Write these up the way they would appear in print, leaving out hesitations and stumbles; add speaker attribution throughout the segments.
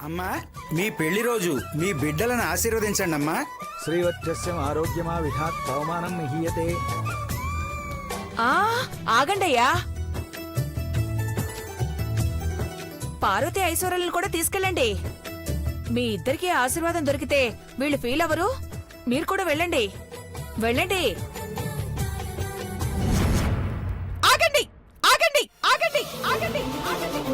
Speaker 1: అమ్మా, మీ పెళ్లి రోజు మీ బిడ్డలను ఆశీర్వదించండి అమ్మా.
Speaker 2: శ్రీవత్స్యం ఆరోగ్యమా విహాత్ పవమానం మిహీయతే.
Speaker 3: ఆగండయ్యా, పార్వతి ఐశ్వర్యాలను కూడా తీసుకెళ్ళండి. మీ ఇద్దరికి ఆశీర్వాదం దొరికితే వీళ్ళు ఫీల్ అవరు. మీరు కూడా వెళ్ళండి, వెళ్ళండి. ఆగండి ఆగండి ఆగండి ఆగండి ఆగండి.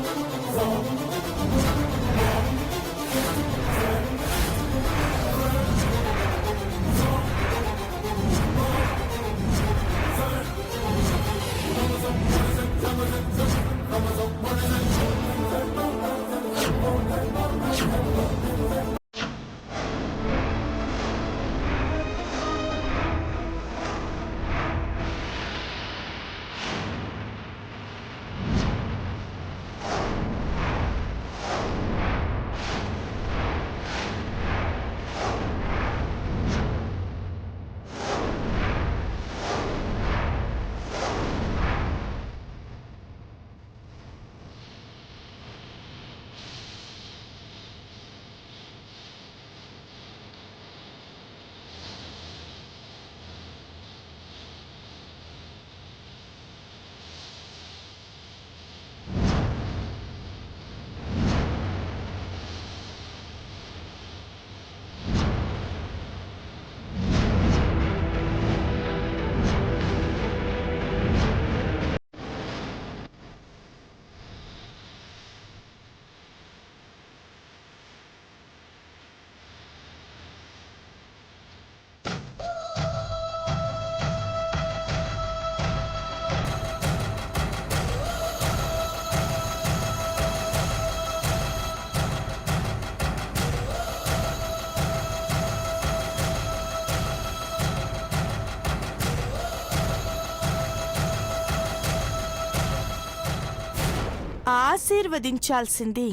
Speaker 4: ఆశీర్వదించాల్సింది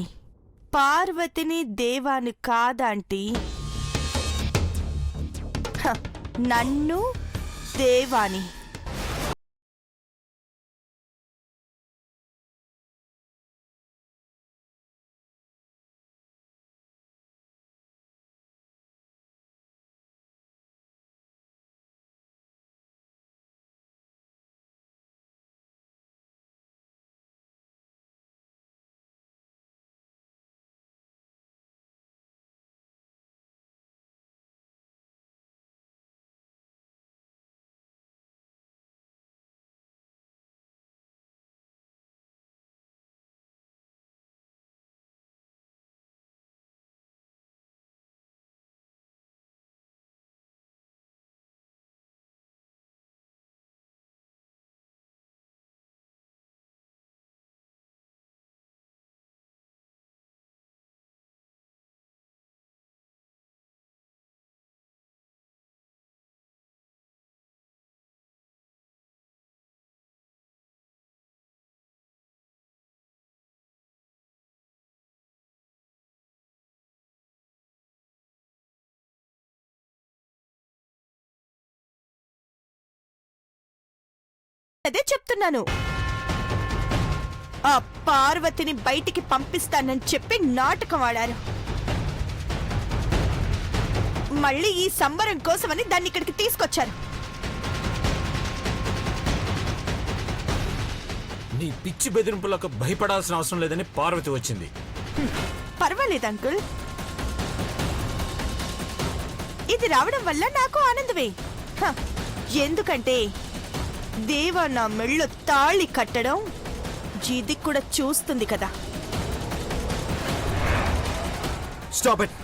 Speaker 4: పార్వతిని దేవాను కాదాంటీ, నన్ను దేవాని. అదే చెప్తున్నాను. ఆ పార్వతిని బయటికి పంపిస్తానని చెప్పి నాటకం ఆడారు. మళ్ళీ ఈ సంబరం కోసమని దాన్ని ఇక్కడికి తీసుకొచ్చారు.
Speaker 5: నీ పిచ్చి బెదిరింపులకు భయపడాల్సిన అవసరం లేదని పార్వతి వచ్చింది.
Speaker 4: పర్వాలేదు అంకుల్, ఇది రావడం వల్ల నాకు ఆనందమే. ఎందుకంటే దేవ నా మెళ్ళో తాళి కట్టడం జీది కూడా చూస్తుంది కదా.
Speaker 5: Stop it.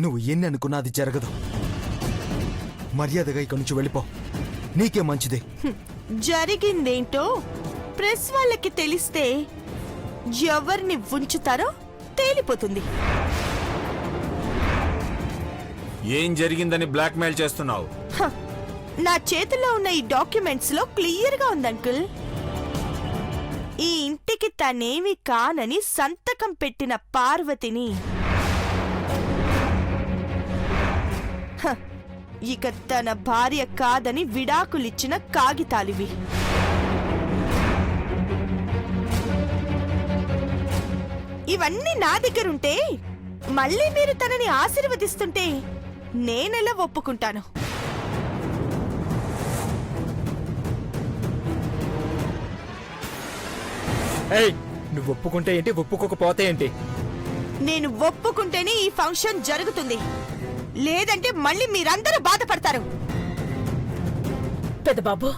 Speaker 2: నువ్వు ఎన్ని అనుకున్నా అది జరగదు. మర్యాదగా ఇక్కడి నుంచి వెళ్ళిపో, నీకే మంచిది.
Speaker 4: జరిగిందేంటో ప్రెస్ వాళ్ళకి తెలిస్తే ఎవరిని ఉంచుతారో తేలిపోతుంది.
Speaker 5: ఏం జరిగిందని బ్లాక్మెయిల్ చేస్తున్నావు?
Speaker 4: నా చేతిలో ఉన్న ఈ డాక్యుమెంట్స్ లో క్లియర్ గా ఉంది అంకుల్. ఈ ఇంటికి తనేమి కానని సంతకం పెట్టిన పార్వతిని ఇక తన భార్య కాదని విడాకులిచ్చిన కాగితాలివి. ఇవన్నీ నా దగ్గరుంటే మళ్ళీ మీరు తనని ఆశీర్వదిస్తుంటే నేనెలా ఒప్పుకుంటాను?
Speaker 2: ఏయ్, నువ్వు ఒప్పుకుంటే ఏంటి, ఒప్పుకోకపోతే ఏంటి?
Speaker 4: నేను ఒప్పుకుంటేనే ఈ ఫంక్షన్ జరుగుతుంది, లేదంటే మళ్ళీ మీరందరూ బాధపడతారు.
Speaker 3: పెద్ద బాబు,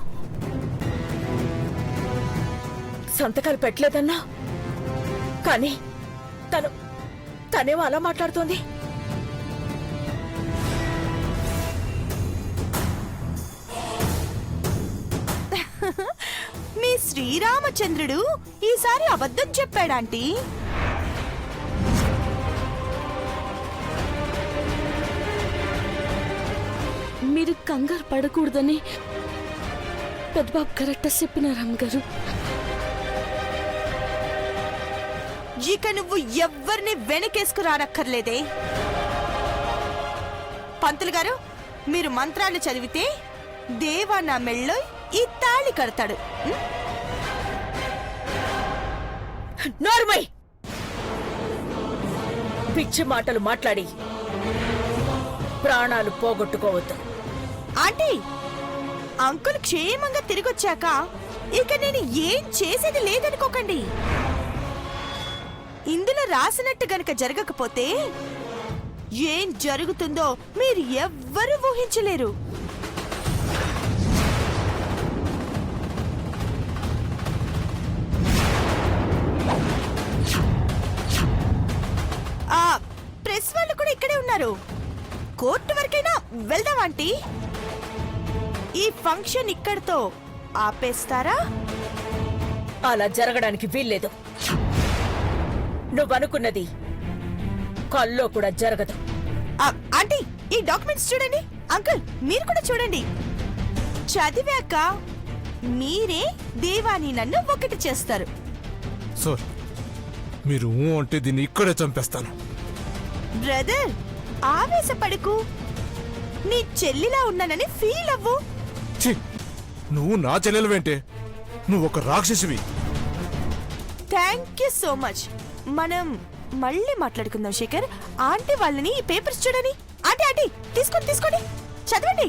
Speaker 3: సంతకాలు పెట్టలేదన్నా, కానీ తనేమో అలా మాట్లాడుతోంది.
Speaker 4: మీ శ్రీరామచంద్రుడు ఈసారి అబద్ధం చెప్పాడాంటీ?
Speaker 6: మీరు కంగారు పడకూడదని పెద్దబాబు కరెక్ట్ చెప్పినారు అమ్మగారు.
Speaker 4: ఇక నువ్వు ఎవ్వరిని వెనకేసుకురానక్కర్లేదే. పంతులు గారు, మీరు మంత్రాలు చదివితే దేవా నా మెళ్ళో ఈ తాళి కడతాడు.
Speaker 3: నోర్మై, పిచ్చి మాటలు మాట్లాడి ప్రాణాలు పోగొట్టుకోవద్దు.
Speaker 4: ఆంటీ, అంకుల్ క్షేమంగా తిరిగొచ్చాక ఇక నేను ఏం చేసేది లేదనుకోకండి. ఇందులో రాసినట్టు గనక జరగకపోతే ఏం జరుగుతుందో మీరు ఎవ్వరూ ఊహించలేరు. ఆ ప్రెస్ వాళ్ళు కూడా ఇక్కడే ఉన్నారు. కోర్టు వరకైనా వెళ్దాం ఆంటీ. ఈ ఫంక్షన్ ఇక్కడితో ఆపేస్తారా?
Speaker 3: అలా జరగడానికి వీల్లేదు. నువ్వనుకున్నది కల్లో కూడా జరగదు.
Speaker 4: ఆంటీ, ఈ డాక్యుమెంట్స్ చూడండి. అంకుల్, మీరు కూడా చూడండి. చదివాక మీరే దేవాని నన్ను ఒకటి చేస్తారు.
Speaker 7: సార్, మీరు అంటే దీన్ని ఇక్కడే చంపేస్తాను.
Speaker 4: బ్రదర్, ఆవేశపడకు. నీ చెల్లిలా ఉన్నానని ఫీల్ అవ్వు.
Speaker 7: ఛీ, నువ్వు నా చెల్లెలువేంటే? నువ్వు ఒక రాక్షసివి.
Speaker 4: Thank you so much. మనం మళ్ళీ మాట్లాడుకుందాం శేఖర్. ఆంటీ వాళ్ళని ఈ పేపర్స్ చూడని. ఆంటీ ఆంటీ, తీసుకోండి చదవండి.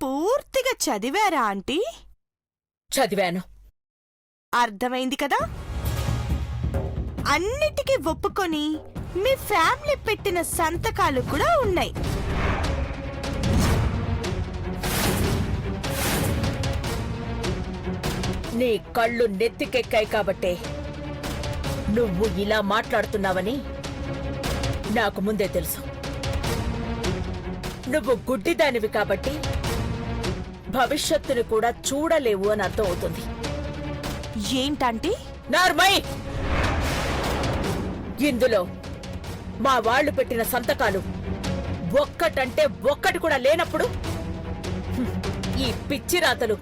Speaker 4: పూర్తిగా చదివారా ఆంటీ?
Speaker 3: చదివాను.
Speaker 4: అర్థమైంది కదా. అన్నిటికీ ఒప్పుకొని మీ ఫ్యామిలీ పెట్టిన సంతకాలు కూడా ఉన్నాయి.
Speaker 3: నీ కళ్ళు నెత్తికెక్కాయి కాబట్టే నువ్వు ఇలా మాట్లాడుతున్నావని నాకు ముందే తెలుసు. నువ్వు గుడ్డిదానివి కాబట్టి భవిష్యత్తుని కూడా చూడలేవు అని అర్థం అవుతుంది.
Speaker 4: ఏంటంటే?
Speaker 3: నార్మై, ఇందులో మా వాళ్ళు పెట్టిన సంతకాలు ఒక్కటంటే ఒక్కటి కూడా లేనప్పుడు ఈ పిచ్చి రాతలు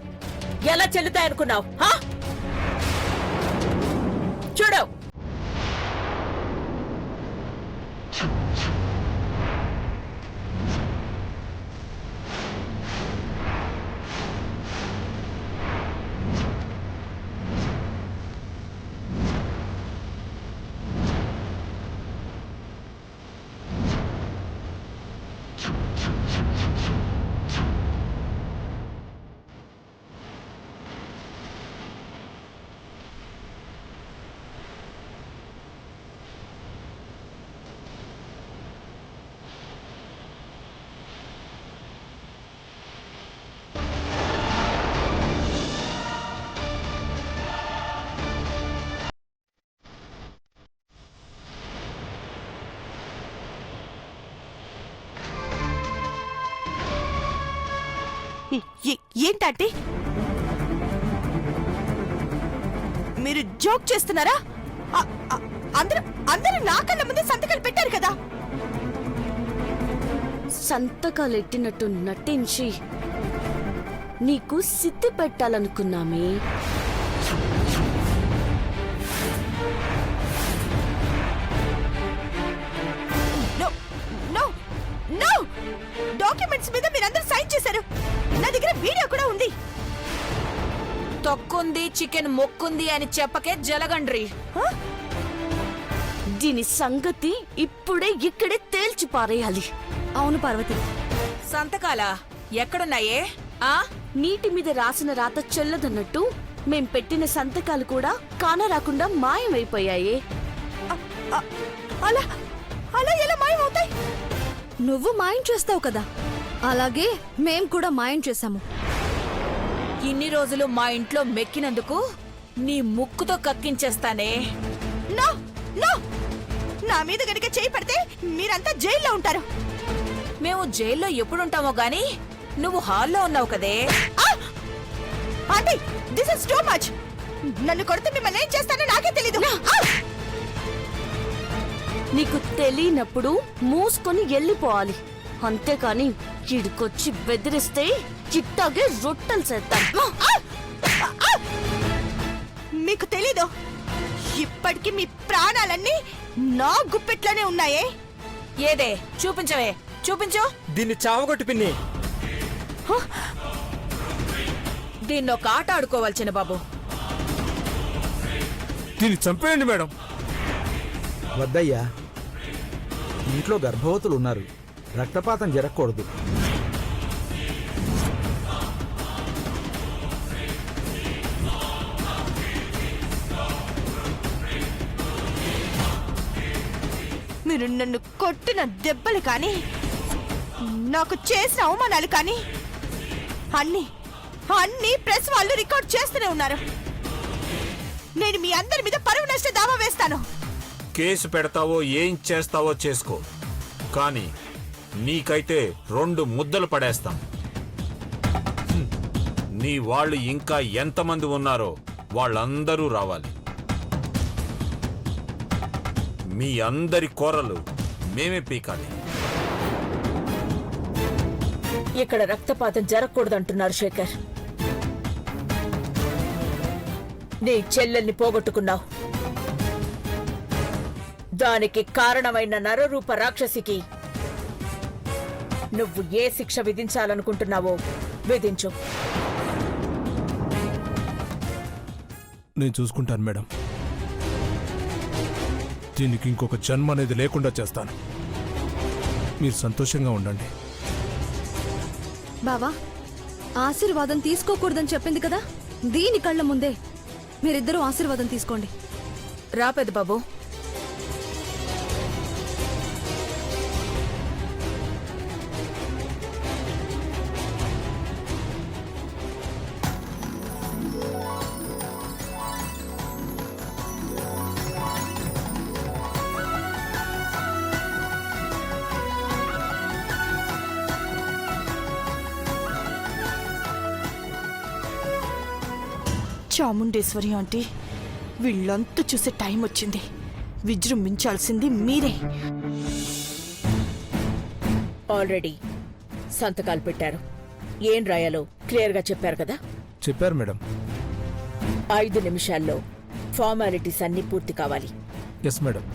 Speaker 3: ఎలా చెల్లుతాయనుకున్నావు? చూడవు.
Speaker 4: ఏంటంటే మీరు జోక్ చేస్తున్నారా? అందరూ అందరూ నా కళ్ళ ముందే సంతకాలు పెట్టారు కదా.
Speaker 6: సంతకాలు ఎట్టినట్టు నటించి నీకు సిద్ధి పెట్టాలనుకున్నామే.
Speaker 4: నో నో నో డాక్యుమెంట్స్ మీద మీరందరూ సైన్ చేశారు. నా దగ్గర వీడియో కూడా ఉంది.
Speaker 3: తొక్కుంది చికెన్ మొక్కుంది అని చెప్పకే జలగండ్రి.
Speaker 6: దీని సంగతి ఇప్పుడే ఇక్కడే తేల్చి పారేయాలి.
Speaker 8: అవును పార్వతి,
Speaker 3: సంతకాలా ఎక్కడున్నాయే? ఆ
Speaker 6: నీటి మీద రాసిన రాత చెల్లదన్నట్టు మేం పెట్టిన సంతకాలు కూడా కానరాకుండా మాయమైపోయాయే.
Speaker 4: అలా అలా ఎలా మాయమవుతాయి?
Speaker 8: నువ్వు మాయం చేస్తావు కదా, అలాగే మేం కూడా మాయం చేశాము.
Speaker 3: ఇన్ని రోజులు మా ఇంట్లో మెక్కినందుకు నీ ముక్కుతో కక్కించేస్తానే.
Speaker 4: నో నో నా మీద గనుక చేయి పడితే మీరంతా జైల్లో ఉంటారు.
Speaker 3: మేము జైల్లో ఎప్పుడుంటామో గాని నువ్వు హాల్లో ఉన్నావు కదే.
Speaker 4: Aunty, this is too much. నన్ను కొడితే మిమ్మల్ని ఏం చేస్తానో నాకే తెలీదు.
Speaker 6: నీకు తెలియనప్పుడు మూసుకొని వెళ్ళిపోవాలి. అంతేకాని ఇడికొచ్చి బెదిరిస్తే చిట్టాగే రొట్టెలు చేస్తాం.
Speaker 4: మీకు తెలీదు, ఇప్పటికి మీ ప్రాణాలన్నీ నా గుప్పెట్లోనే ఉన్నాయే.
Speaker 3: ఏదే చూపించవే, చూపించు.
Speaker 2: దీన్ని చావగొట్టు పిన్ని.
Speaker 3: దీన్నో ఆట ఆడుకోవాలి చిన్న బాబు.
Speaker 7: దీన్ని చంపేయండి మేడం.
Speaker 2: వద్దయ్యా, ఇంట్లో గర్భవతులు ఉన్నారు, రక్తపాతం జరగకూడదు.
Speaker 4: మీరు నన్ను కొట్టిన దెబ్బలు కానీ నాకు చేసిన అవమానాలు కానీ అన్ని అన్ని ప్రెస్ వాళ్ళు రికార్డ్ చేస్తూనే ఉన్నారు. నేను మీ అందరి మీద పరువు నష్ట దావా వేస్తాను.
Speaker 5: కేసు పెడతావో ఏం చేస్తావో చేసుకో, కానీ నీకైతే 2 ముద్దలు పడేస్తాం. నీ వాళ్ళు ఇంకా ఎంతమంది ఉన్నారో వాళ్ళందరూ రావాలి. మీ అందరి కూరలు మేమే పీకాలి.
Speaker 3: ఇక్కడ రక్తపాతం జరగకూడదంటున్నారు శేఖర్. నీ చెల్లెల్ని పోగొట్టుకున్నావు. దానికి కారణమైన నరరూప రాక్షసికి నువ్వు ఏ శిక్ష విధించాలనుకుంటున్నావో విధించు.
Speaker 7: నేను చూసుకుంటాను మేడం. దీనికి ఇంకొక జన్మ అనేది లేకుండా చేస్తాను. మీరు సంతోషంగా ఉండండి.
Speaker 8: బావా, ఆశీర్వాదం తీసుకోకూడదని చెప్పింది కదా, దీని కళ్ళ ముందే మీరిద్దరూ ఆశీర్వాదం తీసుకోండి.
Speaker 3: రా పెద్ద బాబు.
Speaker 4: చాముండేశ్వరి ఆంటీ, వీళ్ళంతా చూసే టైం వచ్చింది. విజృంభించాల్సింది మీరే.
Speaker 3: ఆల్రెడీ సంతకాలు పెట్టారు. ఏం రాయాలో క్లియర్గా చెప్పారు కదా.
Speaker 7: చెప్పారు మేడం.
Speaker 3: 5 నిమిషాల్లో ఫార్మాలిటీస్ అన్ని పూర్తి కావాలి.
Speaker 7: Yes madam.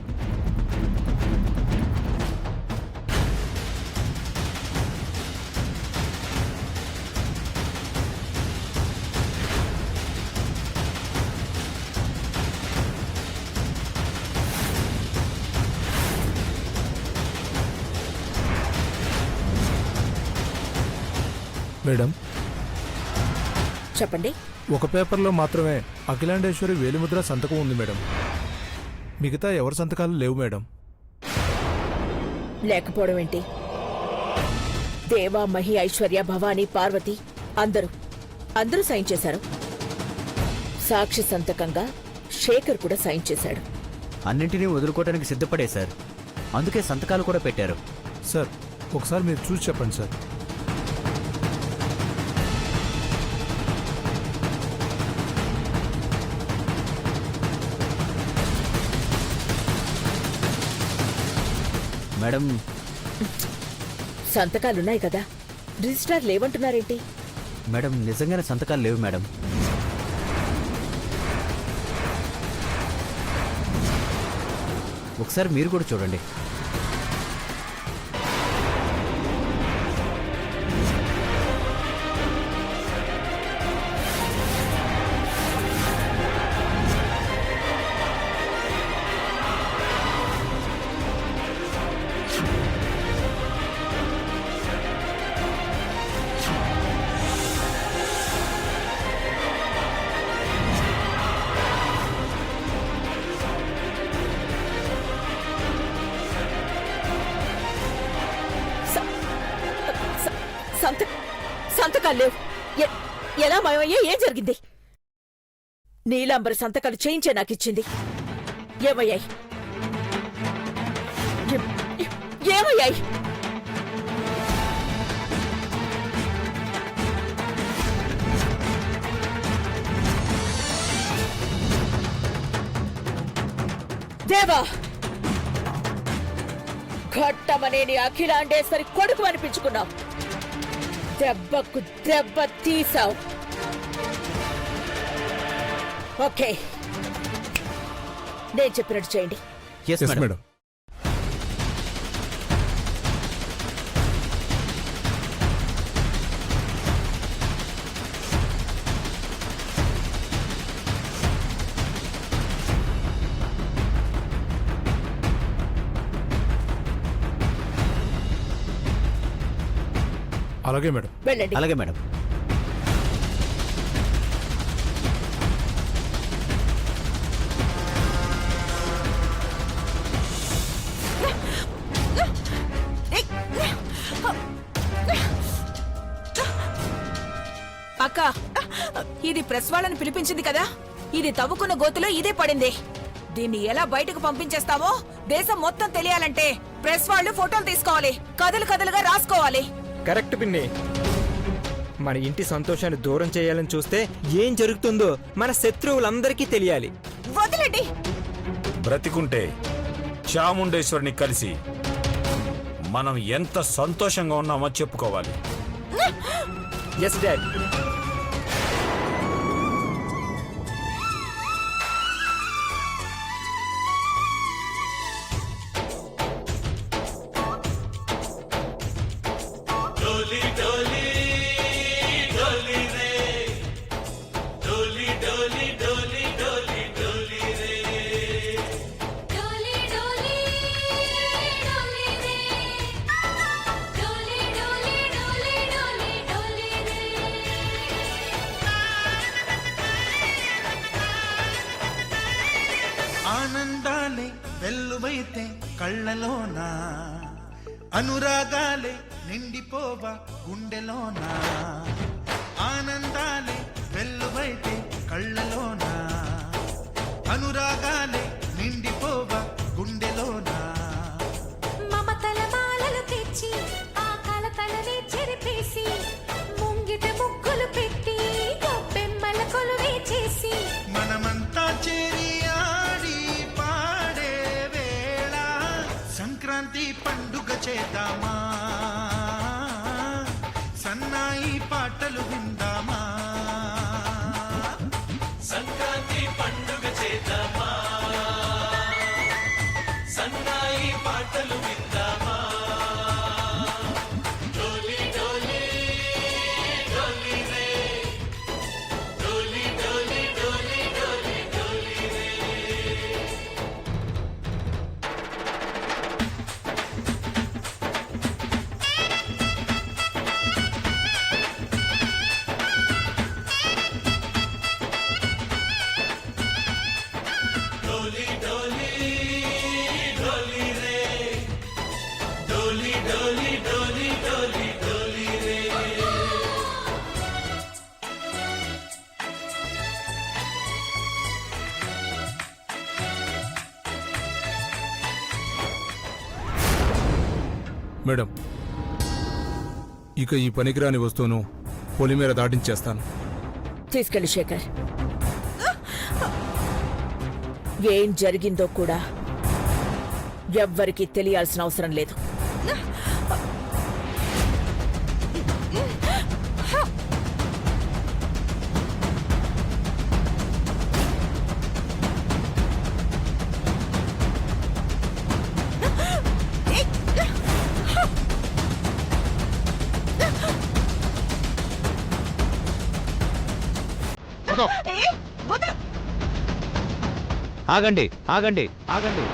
Speaker 7: మేడం,
Speaker 3: చెప్పండి.
Speaker 7: ఒక పేపర్లో మాత్రమే అఖిలాండేశ్వరి వేలిముద్ర సంతకం ఉంది మేడం. మిగతా ఎవరి సంతకాలు లేవు మేడం.
Speaker 3: లేకపోవడం ఏంటి? దేవా, మహి, ఐశ్వర్య, భవానీ, పార్వతి అందరూ సైన్ చేశారు. సాక్షి సంతకంగా శేఖర్ కూడా సైన్ చేశాడు.
Speaker 9: అన్నింటినీ వదులుకోవడానికి సిద్ధపడే సార్, అందుకే సంతకాలు కూడా పెట్టారు.
Speaker 7: సార్, ఒకసారి మీరు చూసి చెప్పండి సార్.
Speaker 9: మేడం
Speaker 3: సంతకాలున్నాయి కదా, రిజిస్ట్రార్ లేవంటున్నారేంటి?
Speaker 9: మేడం నిజంగానే సంతకాలు లేవు మేడం. ఒకసారి మీరు కూడా చూడండి.
Speaker 3: సంతకాలు లేవు. ఎలా మాయమయ్యా? ఏం జరిగింది? నీలాంబరి సంతకాలు చేయించే నాకిచ్చింది. ఏమయ్యాయి? ఏమయ్యాయి? దేవా, ఘట్టమనేని అఖిలాండేశ్వరి కొడుకు అనిపించుకున్నావు. దెబ్బకు దెబ్బ తీసావు. ఓకే, నేను చెప్పినట్టు చేయండి.
Speaker 9: Yes madam.
Speaker 7: అలాగే మేడం.
Speaker 3: వెళ్ళండి.
Speaker 9: అలాగే మేడం.
Speaker 3: అక్క, ఇది ప్రెస్ వాళ్ళని పిలిపించింది కదా, ఇది తవ్వుకున్న గోతులో ఇదే పడింది. దీన్ని ఎలా బయటకు పంపించేస్తామో దేశం మొత్తం తెలియాలంటే ప్రెస్ వాళ్ళు ఫోటోలు తీసుకోవాలి, కథలు కథలుగా రాసుకోవాలి.
Speaker 2: కరెక్ట్ పిన్ని. మన ఇంటి సంతోషాన్ని దూరం చేయాలని చూస్తే ఏం జరుగుతుందో మన శత్రువులందరికీ తెలియాలి.
Speaker 4: వదిలేండి.
Speaker 5: బ్రతికుంటే చాముండేశ్వరిని కలిసి మనం ఎంత సంతోషంగా ఉన్నామో చెప్పుకోవాలి.
Speaker 2: Yes dad.
Speaker 10: ఆనందాలే వెల్లువైతే కళ్ళలోనా, అనురాగాలే నిండిపోవా గుండెలోనా. ఆనందాలే వెల్లువైతే కళ్ళలోనా, అనురాగాలే నిండిపోవా గుండెలోనా.
Speaker 11: మమతల మాలలు తెచ్చి ఆ కలతలని చెరిపేసి ముంగిట ముగ్గులు పెట్టి గొప్పెమ్మల కొలువే చేసి
Speaker 10: మనమంతా చేరి ఆడి పాడే వేళ సంక్రాంతి పండుగ చేద్దామా, సన్నాయి పాటలు విందామా. సంక్రాంతి పండుగ చేద్దామా, సన్నాయి పాటలు విందామా. డోలి డోలి డోలి రే, డోలి డోలి డోలి డోలి డోలి రే.
Speaker 7: మేడం, ఇక ఈ పనికిరాని వస్తువును పొలిమేర దాటించేస్తాను.
Speaker 3: తీసుకెళ్ళి శేఖర్. ఏం జరిగిందో కూడా ఎవ్వరికీ తెలియాల్సిన అవసరం లేదు.
Speaker 9: ఆగండి ఆగండి ఆగండి